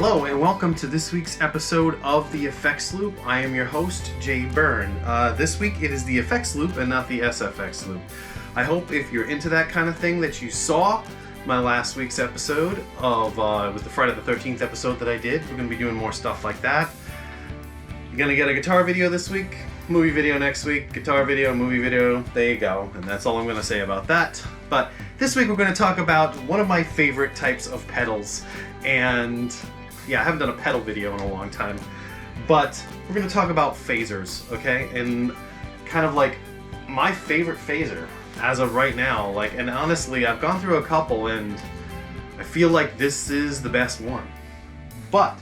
Hello and welcome to this week's episode of The Effects Loop. I am your host, Jay Byrne. This week it is the Effects Loop and not the SFX Loop. I hope if you're into that kind of thing that you saw my last week's episode of, it was the Friday the 13th episode that I did. We're going to be doing more stuff like that. You're going to get a guitar video this week, movie video next week, guitar video, movie video, there you go. And that's all I'm going to say about that. But this week we're going to talk about one of my favorite types of pedals. And yeah, I haven't done a pedal video in a long time, but we're going to talk about phasers, okay? And kind of like my favorite phaser as of right now. And honestly, I've gone through a couple and I feel like this is the best one. But,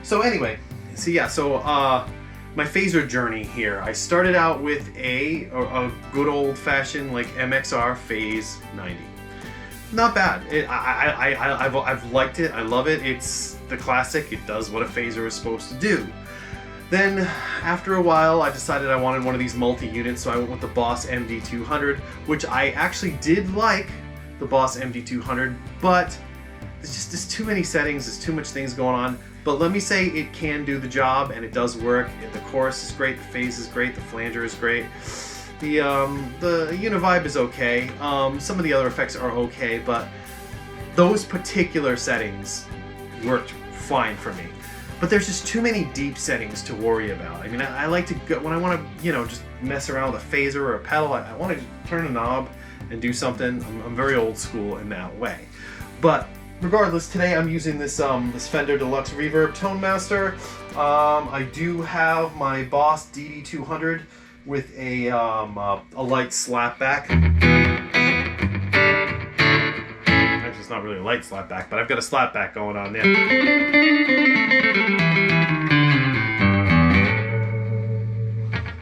so anyway, my phaser journey here. I started out with a good old-fashioned MXR PHASE 90. Not bad. I've liked it. I love it. It's the classic. It does what a phaser is supposed to do. Then, after a while, I decided I wanted one of these multi-units, so I went with the Boss MD200, which I actually did like the Boss MD200, but there's too many settings. There's too much things going on. But let me say it can do the job, and it does work. The chorus is great. The phase is great. The flanger is great. The Univibe is okay. Some of the other effects are okay, but those particular settings worked fine for me. But there's just too many deep settings to worry about. I mean, I like to go when I want to, just mess around with a phaser or a pedal. I want to turn a knob and do something. I'm very old school in that way. But regardless, today I'm using this Fender Deluxe Reverb Tone Master. I do have my Boss DD200 with a light slapback. Actually, it's not really a light slapback, but I've got a slapback going on there.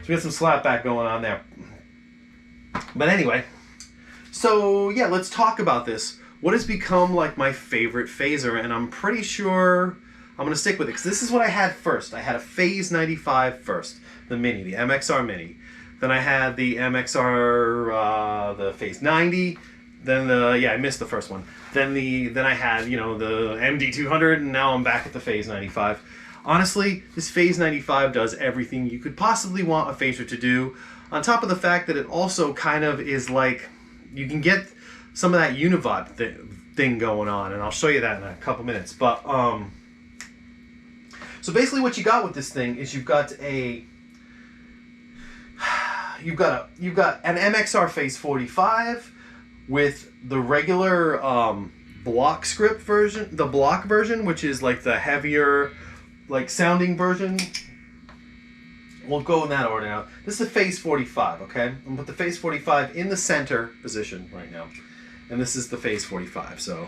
So we got some slapback going on there. But anyway, so yeah, let's talk about this. What has become my favorite phaser, and I'm pretty sure I'm going to stick with it, because this is what I had first. I had a PHASE 95 first, the Mini, the MXR Mini. Then I had the MXR, the PHASE 90. Then I missed the first one. Then I had, the MD200, and now I'm back at the PHASE 95. Honestly, this PHASE 95 does everything you could possibly want a phaser to do, on top of the fact that it also kind of is you can get some of that Univibe thing going on, and I'll show you that in a couple minutes. But so basically, what you got with this thing is you've got an MXR PHASE 45 with the regular block script version, the block version, which is the heavier sounding version. We'll go in that order now. This is the PHASE 45, okay? I'm gonna put the PHASE 45 in the center position right now. And this is the PHASE 45, so.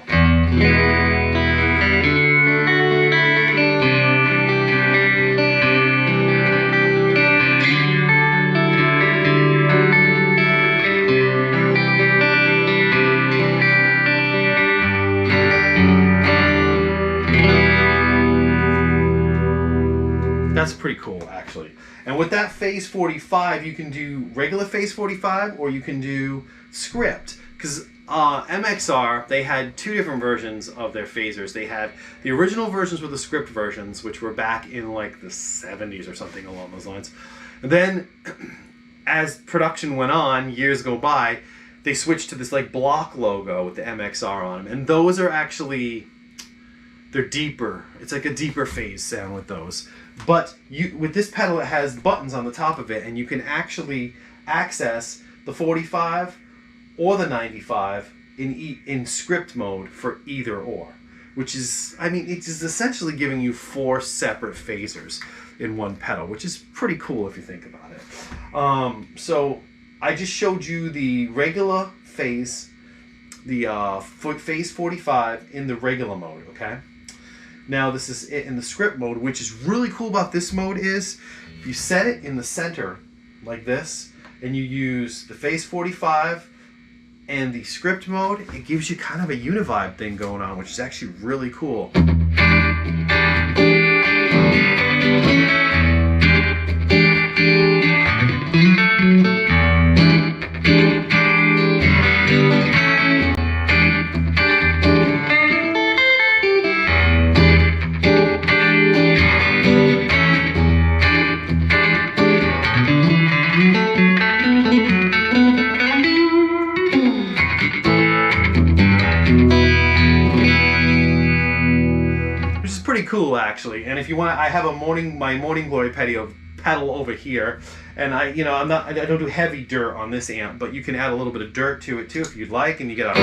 That's pretty cool, actually. And with that PHASE 45, you can do regular PHASE 45 or you can do script. Because MXR, they had two different versions of their phasers. They had the original versions were the script versions, which were back in the 70s or something along those lines. And then, as production went on, years go by, they switched to this block logo with the MXR on them. And those are actually, they're deeper. It's a deeper phase sound with those. But with this pedal, it has buttons on the top of it, and you can actually access the 45 or the 95 in script mode for either or, which is, it is essentially giving you 4 separate phasers in one pedal, which is pretty cool if you think about it. So I just showed you the regular phase, the PHASE 45 in the regular mode, okay? Now this is it in the script mode, which is really cool about this mode is, if you set it in the center like this, and you use the PHASE 45 and the script mode, it gives you kind of a Univibe thing going on, which is actually really cool. cool actually. And if you want, I have my Morning Glory pedal over here, and I don't do heavy dirt on this amp, but you can add a little bit of dirt to it too if you'd like, and you get a.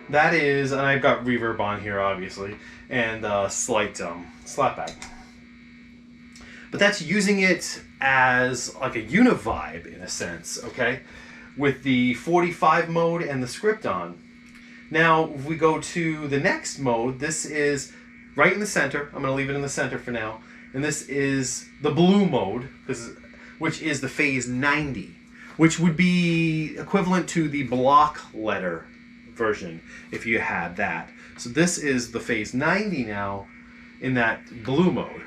That is, and I've got reverb on here obviously, and slight slapback. But that's using it as like a univibe in a sense, okay? With the 45 mode and the script on. Now, if we go to the next mode, this is right in the center. I'm going to leave it in the center for now. And this is the blue mode, which is the phase 90, which would be equivalent to the block letter version if you had that. So this is the phase 90 now in that blue mode.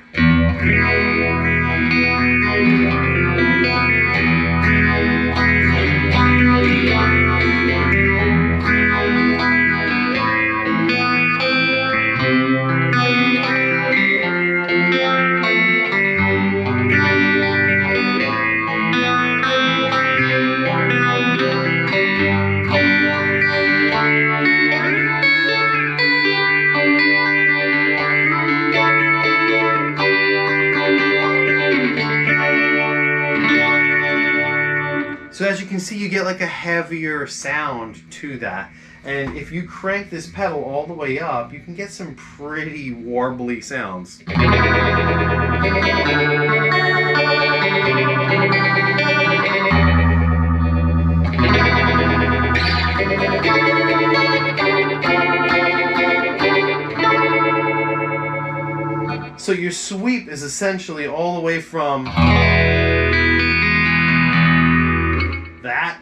So as you can see, you get like a heavier sound to that. And if you crank this pedal all the way up, you can get some pretty warbly sounds. So your sweep is essentially all the way from that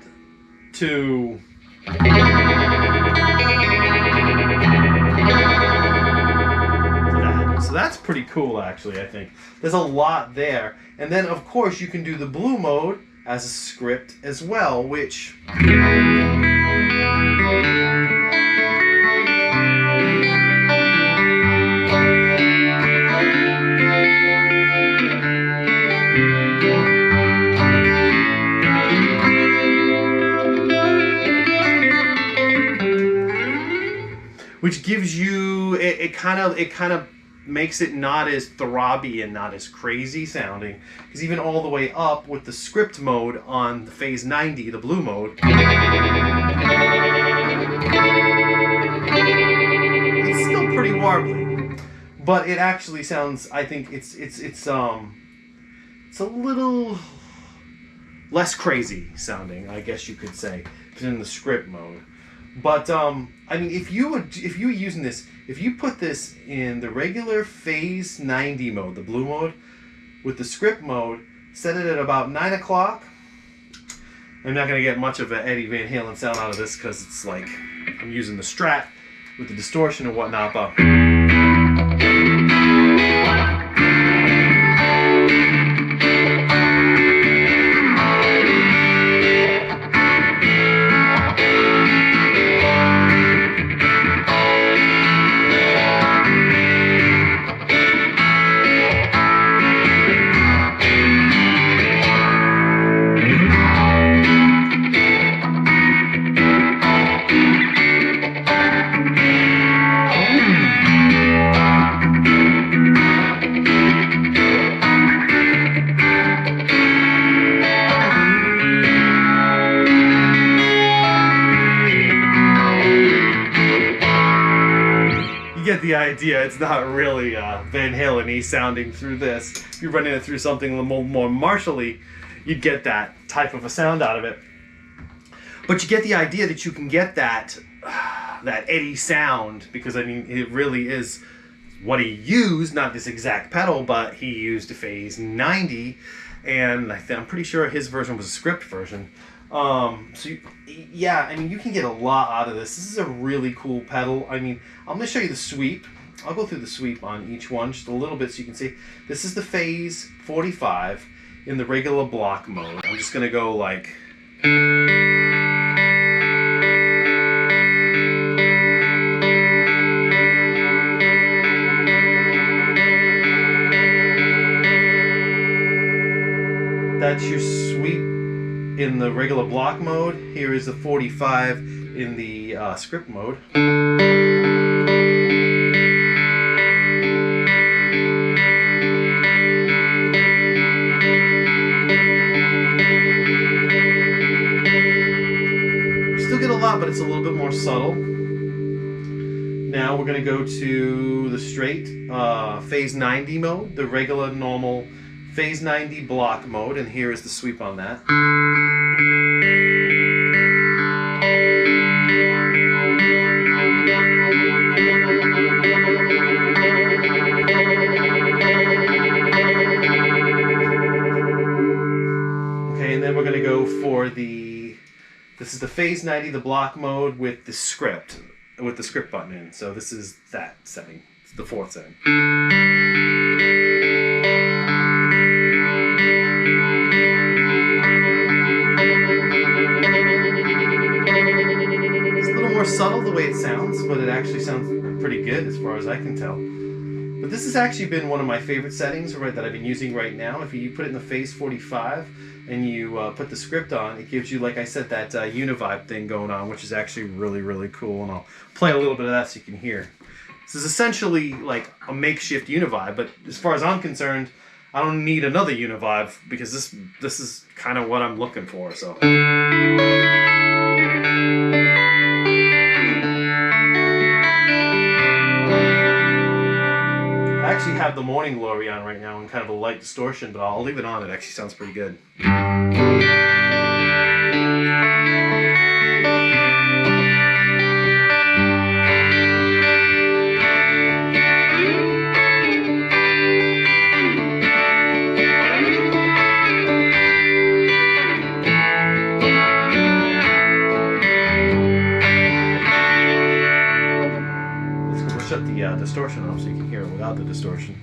to that. So that's pretty cool actually, I think. There's a lot there. And then of course you can do the blue mode as a script as well, which gives you it kind of makes it not as throbby and not as crazy sounding, because even all the way up with the script mode on the phase 90, the blue mode, it's still pretty warbly, but it actually sounds, I think it's a little less crazy sounding, I guess you could say, in the script mode. But I mean, if you were using this, if you put this in the regular phase 90 mode, the blue mode, with the script mode, set it at about 9 o'clock. I'm not going to get much of an Eddie Van Halen sound out of this because it's like I'm using the Strat with the distortion and whatnot, but the idea. It's not really Van Halen-y sounding through this. If you're running it through something a little more Marshall-y, you'd get that type of a sound out of it. But you get the idea that you can get that Eddie sound, because I mean it really is what he used, not this exact pedal, but he used a phase 90, and I'm pretty sure his version was a script version. Yeah, I mean, you can get a lot out of this. This is a really cool pedal. I mean, I'm going to show you the sweep. I'll go through the sweep on each one just a little bit so you can see. This is the phase 45. in the regular block mode. I'm just going to go like... That's your sweep in the regular block mode. Here is the 45 in the script mode. Still get a lot, but it's a little bit more subtle. Now we're going to go to the straight phase 90 mode, the regular normal phase 90 block mode, and here is the sweep on that. Okay, and then we're going to go for this is the phase 90, the block mode with the script button in. So this is that setting. It's the fourth setting. More subtle the way it sounds, but it actually sounds pretty good as far as I can tell. But this has actually been one of my favorite settings that I've been using right now. If you put it in the phase 45 and you put the script on, it gives you, like I said, that univibe thing going on, which is actually really, really cool. And I'll play a little bit of that so you can hear. This is essentially like a makeshift univibe, but as far as I'm concerned, I don't need another univibe because this is kind of what I'm looking for. So. I actually have the morning glory on right now and kind of a light distortion, but I'll leave it on. It actually sounds pretty good. Shut the distortion off so you can hear it without the distortion.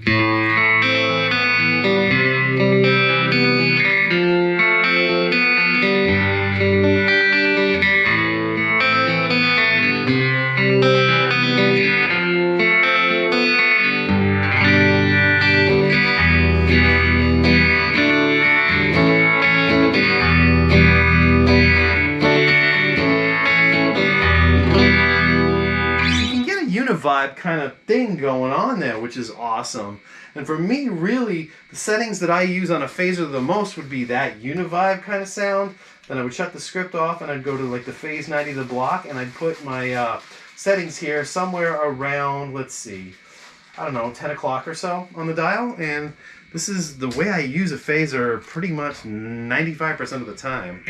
Vibe kind of thing going on there, which is awesome. And for me, really, the settings that I use on a phaser the most would be that univibe kind of sound. Then I would shut the script off and I'd go to like the phase 90 of the block, and I'd put my settings here somewhere around, let's see, I don't know, 10 o'clock or so on the dial. And this is the way I use a phaser pretty much 95% of the time.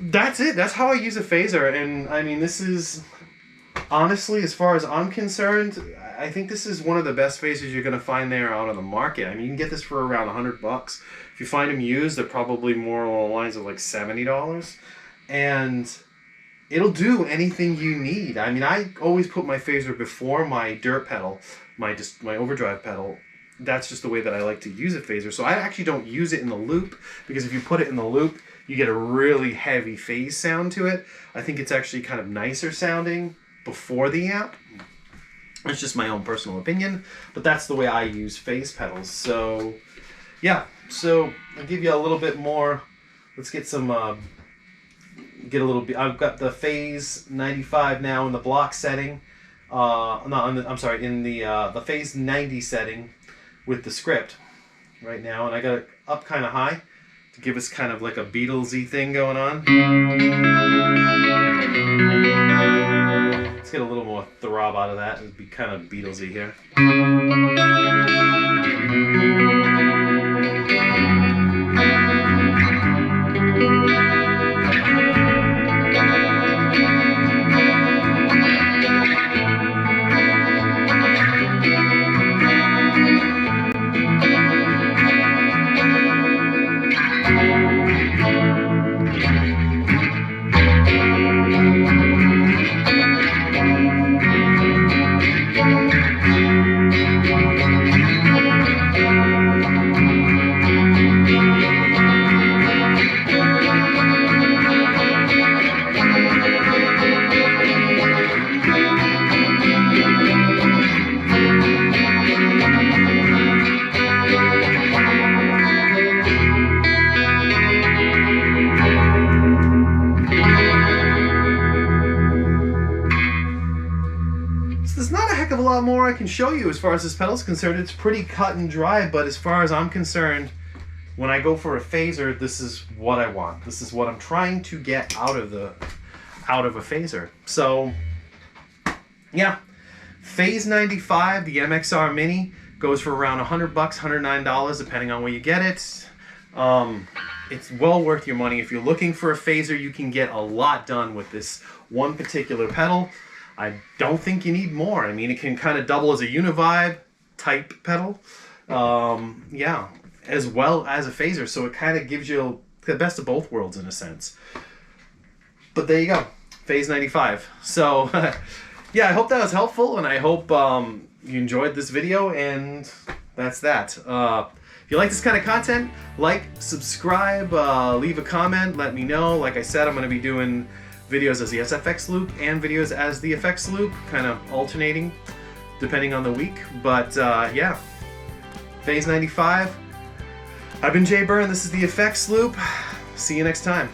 That's it. That's how I use a phaser. And I mean, this is honestly, as far as I'm concerned, I think this is one of the best phasers you're going to find there out on the market. I mean, you can get this for around $100. If you find them used, they're probably more along the lines of like $70. And it'll do anything you need. I mean, I always put my phaser before my dirt pedal, my overdrive pedal. That's just the way that I like to use a phaser. So I actually don't use it in the loop, because if you put it in the loop, you get a really heavy phase sound to it. I think it's actually kind of nicer sounding before the amp. It's just my own personal opinion, but that's the way I use phase pedals. So yeah, so I'll give you a little bit more. Let's get some, get a little bit. I've got the phase 95 now in the block setting. I'm sorry, in the phase 90 setting with the script right now, and I got it up kind of high to give us kind of like a Beatlesy thing going on. Let's get a little more throb out of that. It'd be kind of Beatlesy here. There's not a heck of a lot more I can show you as far as this pedal is concerned. It's pretty cut and dry, but as far as I'm concerned, when I go for a phaser, this is what I want. This is what I'm trying to get out of a phaser. So, yeah, Phase 95, the MXR Mini, goes for around $100, $109, depending on where you get it. It's well worth your money. If you're looking for a phaser, you can get a lot done with this one particular pedal. I don't think you need more. I mean, it can kind of double as a univibe type pedal, yeah, as well as a phaser. So it kind of gives you the best of both worlds in a sense. But there you go, Phase 95. So yeah, I hope that was helpful, and I hope you enjoyed this video, and that's that. If you like this kind of content, like, subscribe, leave a comment, let me know. Like I said, I'm going to be doing videos as the SFX loop and videos as the effects loop, kind of alternating depending on the week. But yeah, Phase 95. I've been Jay Byrne. This is the effects loop. See you next time.